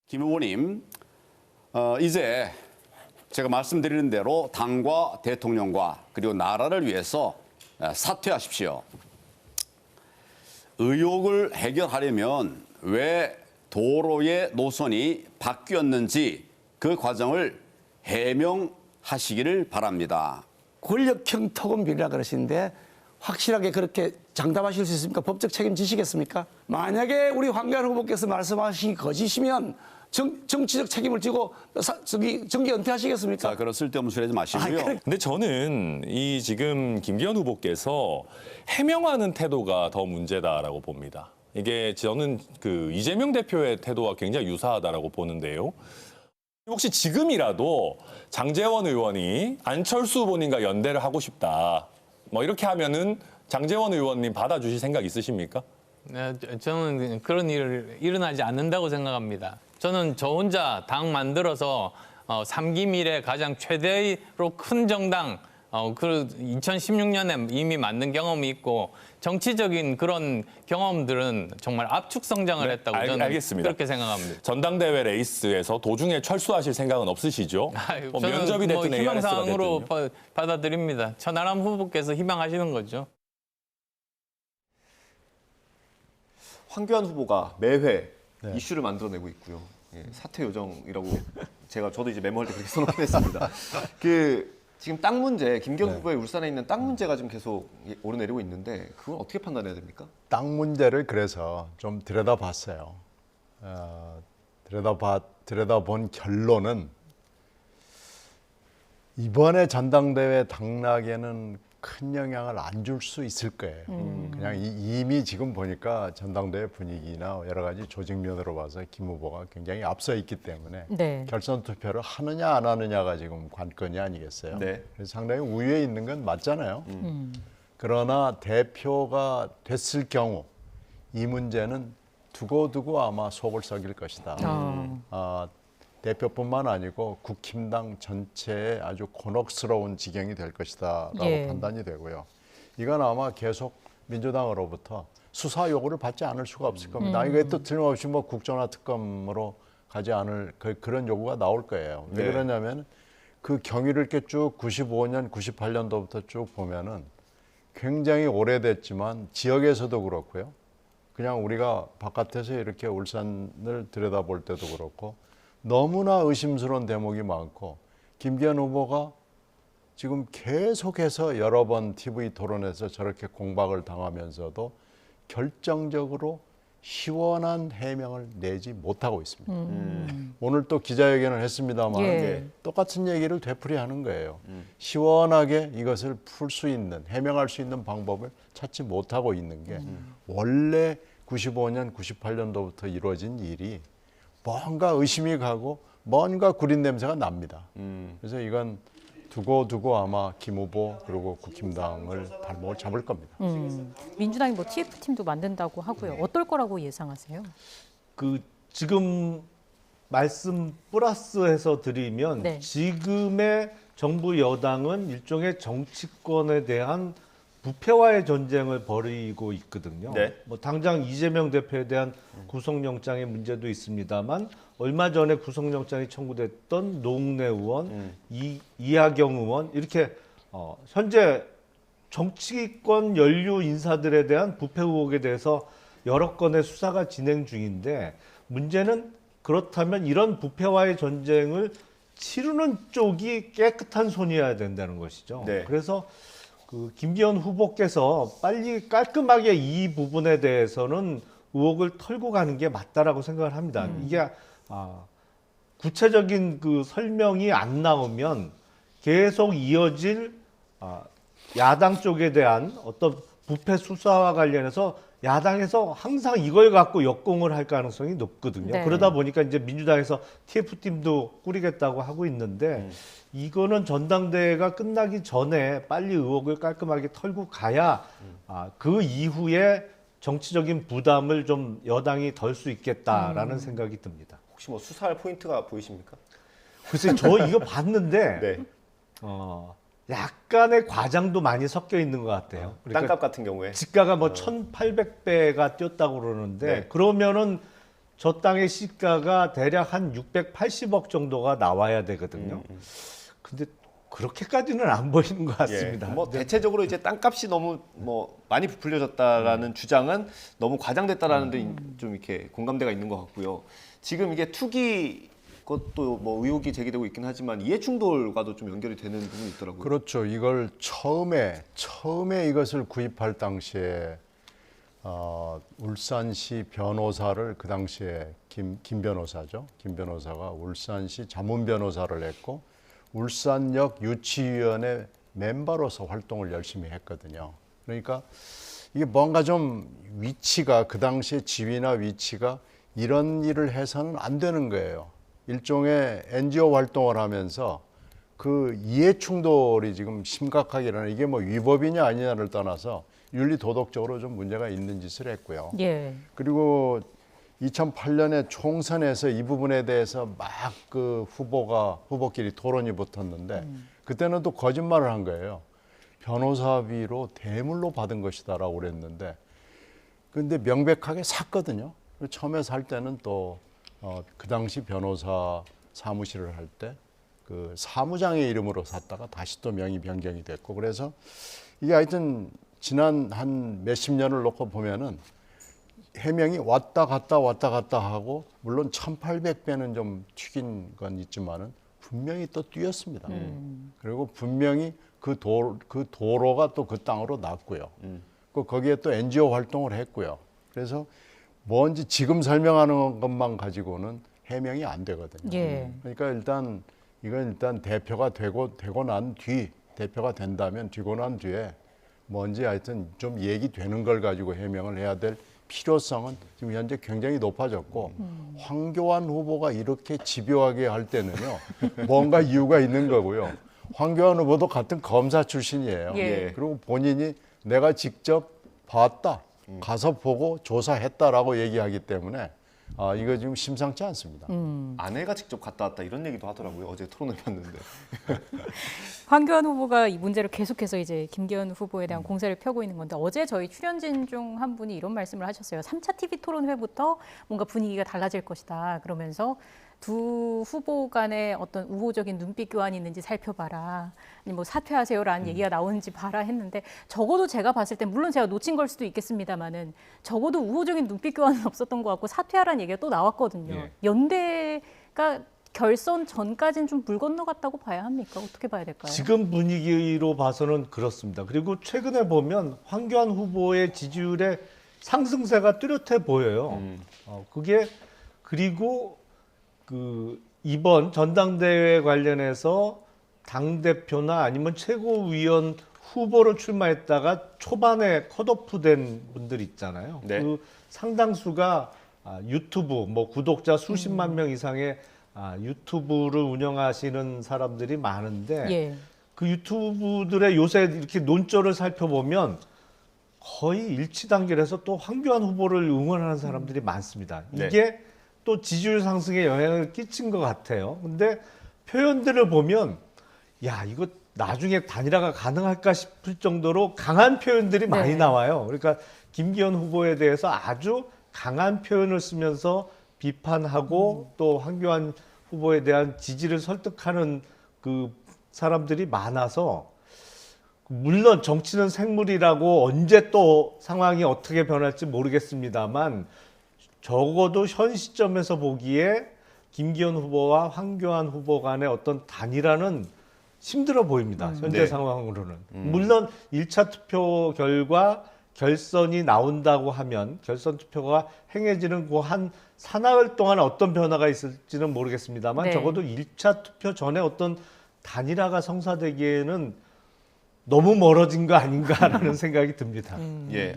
김 후보님, 이제 제가 말씀드리는 대로 당과 대통령과 그리고 나라를 위해서 사퇴하십시오. 의혹을 해결하려면 왜 도로의 노선이 바뀌었는지 그 과정을 해명하시기를 바랍니다. 권력형 토건 비리라 그러시는데 확실하게 그렇게 장담하실 수 있습니까? 법적 책임 지시겠습니까? 만약에 우리 황교안 후보께서 말씀하신 거짓이면 정치적 책임을 지고 정계 은퇴하시겠습니까? 자, 그런 쓸데없는 소리 하지 마시고요. 근데 저는 이 지금 김기현 후보께서 해명하는 태도가 더 문제다라고 봅니다. 이게 저는 그 이재명 대표의 태도와 굉장히 유사하다라고 보는데요. 혹시 지금이라도 장제원 의원이 안철수 후보님과 연대를 하고 싶다. 뭐 이렇게 하면은 장제원 의원님 받아주실 생각 있으십니까? 네, 저는 그런 일을 일어나지 않는다고 생각합니다. 저는 저 혼자 당 만들어서 3기 미래 가장 최대로 큰 정당, 그 2016년에 이미 만든 경험이 있고 정치적인 그런 경험들은 정말 압축 성장을 했다고 저는 알겠습니다. 그렇게 생각합니다. 전당대회 레이스에서 도중에 철수하실 생각은 없으시죠? 뭐 저는 면접이 됐든 ARS가 희망사항으로 됐든요. 받아들입니다. 천하람 후보께서 희망하시는 거죠. 황교안 후보가 매회 이슈를 만들어내고 있고요. 예, 사퇴 요정이라고 저도 이제 메모할 때 그렇게 써놓긴 했습니다. 지금 땅 문제, 김기현 후보의 울산에 있는 땅 문제가 지금 계속 오르내리고 있는데 그건 어떻게 판단해야 됩니까? 땅 문제를 그래서 좀 들여다봤어요. 들여다본 결론은 이번에 전당대회 당락에는 큰 영향을 안 줄 수 있을 거예요. 그냥 이미 지금 보니까 전당대회 분위기나 여러 가지 조직면으로 봐서 김 후보가 굉장히 앞서 있기 때문에 네. 결선 투표를 하느냐 안 하느냐가 지금 관건이 아니겠어요. 네. 그래서 상당히 우위에 있는 건 맞잖아요. 그러나 대표가 됐을 경우 이 문제는 두고두고 아마 속을 썩일 것이다. 대표뿐만 아니고 국힘당 전체에 아주 곤혹스러운 지경이 될 것이다라고 예. 판단이 되고요. 이건 아마 계속 민주당으로부터 수사 요구를 받지 않을 수가 없을 겁니다. 이게 또 틀림없이 뭐 국정화 특검으로 가지 않을 그런 요구가 나올 거예요. 왜 네. 그러냐면 그 경위를 이렇게 쭉 95년, 98년도부터 쭉 보면은 굉장히 오래됐지만 지역에서도 그렇고요. 그냥 우리가 바깥에서 이렇게 울산을 들여다볼 때도 그렇고 너무나 의심스러운 대목이 많고 김기현 후보가 지금 계속해서 여러 번 TV 토론에서 저렇게 공박을 당하면서도 결정적으로 시원한 해명을 내지 못하고 있습니다. 오늘 또 기자회견을 했습니다만 예. 똑같은 얘기를 되풀이하는 거예요. 시원하게 이것을 풀 수 있는, 해명할 수 있는 방법을 찾지 못하고 있는 게 원래 95년, 98년도부터 이루어진 일이 뭔가 의심이 가고 뭔가 구린 냄새가 납니다. 그래서 이건 두고 아마 김 후보 그리고 국힘당을 발목을 잡을 겁니다. 민주당이 뭐 TF팀도 만든다고 하고요. 어떨 거라고 예상하세요? 지금 말씀 플러스해서 드리면 네. 지금의 정부 여당은 일종의 정치권에 대한 부패와의 전쟁을 벌이고 있거든요. 네. 뭐 당장 이재명 대표에 대한 구속영장의 문제도 있습니다만 얼마 전에 구속영장이 청구됐던 노웅래 의원, 이하경 의원 이렇게 현재 정치권 연류 인사들에 대한 부패 의혹에 대해서 여러 건의 수사가 진행 중인데 문제는 그렇다면 이런 부패와의 전쟁을 치르는 쪽이 깨끗한 손이어야 된다는 것이죠. 네. 그래서 김기현 후보께서 빨리 깔끔하게 이 부분에 대해서는 의혹을 털고 가는 게 맞다라고 생각을 합니다. 이게 구체적인 설명이 안 나오면 계속 이어질 야당 쪽에 대한 어떤 부패 수사와 관련해서 야당에서 항상 이걸 갖고 역공을 할 가능성이 높거든요. 네. 그러다 보니까 이제 민주당에서 TF팀도 꾸리겠다고 하고 있는데 이거는 전당대회가 끝나기 전에 빨리 의혹을 깔끔하게 털고 가야 그 이후에 정치적인 부담을 좀 여당이 덜 수 있겠다라는 생각이 듭니다. 혹시 뭐 수사할 포인트가 보이십니까? 글쎄 저 이거 봤는데 네. 약간의 과장도 많이 섞여 있는 것 같아요. 땅값 같은 경우에 지가가 뭐 1,800배가 뛰었다고 그러는데 네. 그러면은 저 땅의 시가가 대략 한 680억 정도가 나와야 되거든요. 근데 그렇게까지는 안 보이는 것 같습니다. 예, 뭐 대체적으로 이제 땅값이 너무 뭐 많이 부풀려졌다라는 주장은 너무 과장됐다라는 데 좀 이렇게 공감대가 있는 것 같고요. 지금 이게 투기 것도 뭐 의혹이 제기되고 있긴 하지만 이해충돌과도 좀 연결이 되는 부분이 있더라고요. 그렇죠. 이걸 처음에 이것을 구입할 당시에 울산시 변호사를 그 당시에 김 변호사죠. 김 변호사가 울산시 자문 변호사를 했고 울산역 유치위원회 멤버로서 활동을 열심히 했거든요. 그러니까 이게 뭔가 좀 위치가 그 당시에 지위나 위치가 이런 일을 해서는 안 되는 거예요. 일종의 NGO 활동을 하면서 그 이해 충돌이 지금 심각하게 일어나는 이게 뭐 위법이냐 아니냐를 떠나서 윤리 도덕적으로 좀 문제가 있는 짓을 했고요. 예. 그리고 2008년에 총선에서 이 부분에 대해서 막 그 후보끼리 토론이 붙었는데 그때는 또 거짓말을 한 거예요. 변호사비로 대물로 받은 것이다라고 그랬는데 근데 명백하게 샀거든요. 처음에 살 때는 또 그 당시 변호사 사무실을 할 때 그 사무장의 이름으로 샀다가 다시 또 명의 변경이 됐고 그래서 이게 하여튼 지난 한 몇십 년을 놓고 보면은 해명이 왔다 갔다 하고 물론 1800배는 좀 튀긴 건 있지만은 분명히 또 뛰었습니다. 그리고 분명히 그 도로가 또 그 땅으로 났고요. 거기에 또 NGO 활동을 했고요. 그래서 뭔지 지금 설명하는 것만 가지고는 해명이 안 되거든요. 예. 그러니까 이건 일단 대표가 되고 난 뒤 대표가 된다면 되고 난 뒤에 뭔지 하여튼 좀 얘기되는 걸 가지고 해명을 해야 될 필요성은 지금 현재 굉장히 높아졌고 황교안 후보가 이렇게 집요하게 할 때는요 뭔가 이유가 있는 거고요. 황교안 후보도 같은 검사 출신이에요. 예. 그리고 본인이 내가 직접 봤다, 가서 보고 조사했다라고 얘기하기 때문에 이거 지금 심상치 않습니다. 아내가 직접 갔다 왔다 이런 얘기도 하더라고요. 어제 토론을 봤는데. 황교안 후보가 이 문제를 계속해서 이제 김기현 후보에 대한 공세를 펴고 있는 건데 어제 저희 출연진 중 한 분이 이런 말씀을 하셨어요. 3차 TV 토론회부터 뭔가 분위기가 달라질 것이다. 그러면서 두 후보 간에 어떤 우호적인 눈빛 교환이 있는지 살펴봐라. 아니 뭐 사퇴하세요라는 얘기가 나오는지 봐라 했는데 적어도 제가 봤을 때 물론 제가 놓친 걸 수도 있겠습니다만은 적어도 우호적인 눈빛 교환은 없었던 것 같고 사퇴하라는 얘기가 또 나왔거든요. 예. 연대가 결선 전까지는 좀 물 건너갔다고 봐야 합니까? 어떻게 봐야 될까요? 지금 분위기로 봐서는 그렇습니다. 그리고 최근에 보면 황교안 후보의 지지율의 상승세가 뚜렷해 보여요. 그게 그리고 그 이번 전당대회 관련해서 당대표나 아니면 최고위원 후보로 출마했다가 초반에 컷오프된 분들 있잖아요. 네. 그 상당수가 유튜브 뭐 구독자 수십만 명 이상의 유튜브를 운영하시는 사람들이 많은데 예. 그 유튜브들의 요새 이렇게 논조를 살펴보면 거의 일치 단계에서 또 황교안 후보를 응원하는 사람들이 많습니다. 네. 이게 또 지지율 상승에 영향을 끼친 것 같아요. 근데 표현들을 보면 야 이거 나중에 단일화가 가능할까 싶을 정도로 강한 표현들이 많이 네. 나와요. 그러니까 김기현 후보에 대해서 아주 강한 표현을 쓰면서 비판하고 또 황교안 후보에 대한 지지를 설득하는 그 사람들이 많아서 물론 정치는 생물이라고 언제 또 상황이 어떻게 변할지 모르겠습니다만 적어도 현 시점에서 보기에 김기현 후보와 황교안 후보 간의 어떤 단일화는 힘들어 보입니다. 현재 네. 상황으로는. 물론 1차 투표 결과 결선이 나온다고 하면 결선 투표가 행해지는 그 한 사나흘 동안 어떤 변화가 있을지는 모르겠습니다만 네. 적어도 1차 투표 전에 어떤 단일화가 성사되기에는 너무 멀어진 거 아닌가라는 생각이 듭니다. 예.